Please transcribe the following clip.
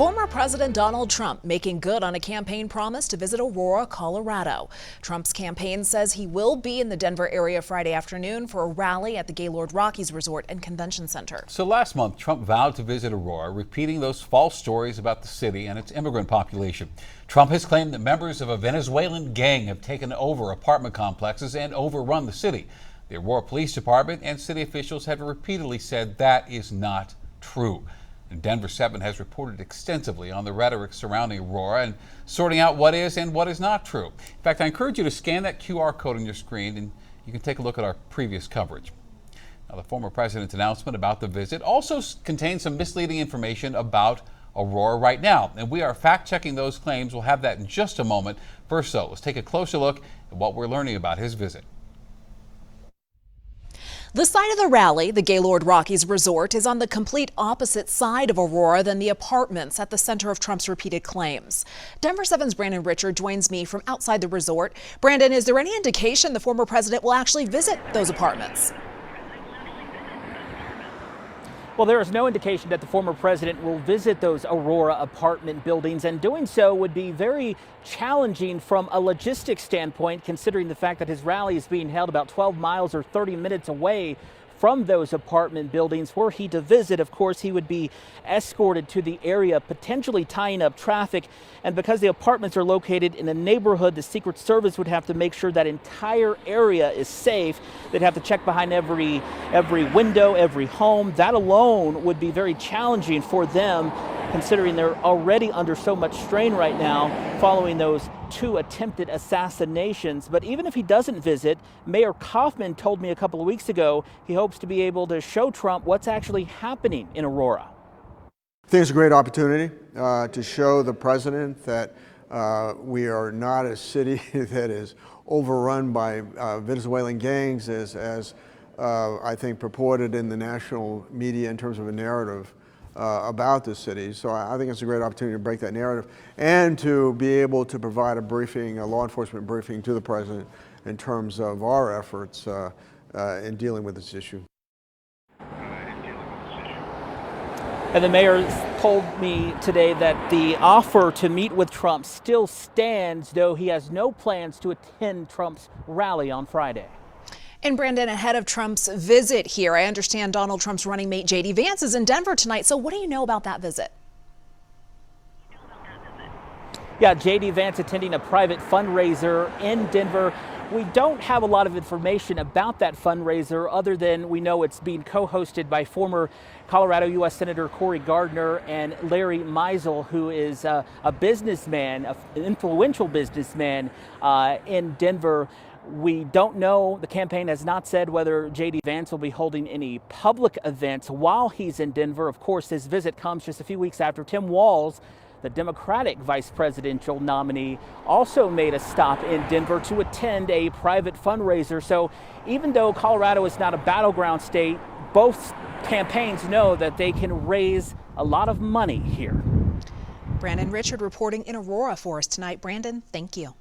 Former President Donald Trump making good on a campaign promise to visit Aurora, Colorado. Trump's campaign says he will be in the Denver area Friday afternoon for a rally at the Gaylord Rockies Resort and Convention Center. So last month, Trump vowed to visit Aurora, repeating those false stories about the city and its immigrant population. Trump has claimed that members of a Venezuelan gang have taken over apartment complexes and overrun the city. The Aurora Police Department and city officials have repeatedly said that is not true. And Denver 7 has reported extensively on the rhetoric surrounding Aurora and sorting out what is and what is not true. In fact, I encourage you to scan that QR code on your screen and you can take a look at our previous coverage. Now, the former president's announcement about the visit also contains some misleading information about Aurora right now, and we are fact-checking those claims. We'll have that in just a moment. First, though, let's take a closer look at what we're learning about his visit. The site of the rally, the Gaylord Rockies Resort, is on the complete opposite side of Aurora than the apartments at the center of Trump's repeated claims. Denver 7's Brandon Richard joins me from outside the resort. Brandon, is there any indication the former president will actually visit those apartments? Well, there is no indication that the former president will visit those Aurora apartment buildings, and doing so would be very challenging from a logistics standpoint, considering the fact that his rally is being held about 12 miles or 30 minutes away from those apartment buildings. Were he to visit, of course, he would be escorted to the area, potentially tying up traffic. And because the apartments are located in a neighborhood, the Secret Service would have to make sure that entire area is safe. They'd have to check behind every window, every home. That alone would be very challenging for them, considering they're already under so much strain right now following those 2 attempted assassinations. But even if he doesn't visit, Mayor Kaufman told me a couple of weeks ago he hopes to be able to show Trump what's actually happening in Aurora. I think it's a great opportunity to show the president that we are not a city that is overrun by Venezuelan gangs as I think purported in the national media in terms of a narrative about the city. So I think it's a great opportunity to break that narrative and to be able to provide a briefing, a law enforcement briefing to the president in terms of our efforts in dealing with this issue. And the mayor told me today that the offer to meet with Trump still stands, though he has no plans to attend Trump's rally on Friday. And Brandon, ahead of Trump's visit here, I understand Donald Trump's running mate J.D. Vance is in Denver tonight. So what do you know about that visit? Yeah, J.D. Vance attending a private fundraiser in Denver. We don't have a lot of information about that fundraiser other than we know it's being co-hosted by former Colorado U.S. Senator Cory Gardner and Larry Meisel, who is a businessman, an influential businessman in Denver. We don't know, the campaign has not said whether J.D. Vance will be holding any public events while he's in Denver. Of course, his visit comes just a few weeks after Tim Walz, the Democratic vice presidential nominee, also made a stop in Denver to attend a private fundraiser. So even though Colorado is not a battleground state, both campaigns know that they can raise a lot of money here. Brandon Richard reporting in Aurora for us tonight. Brandon, thank you.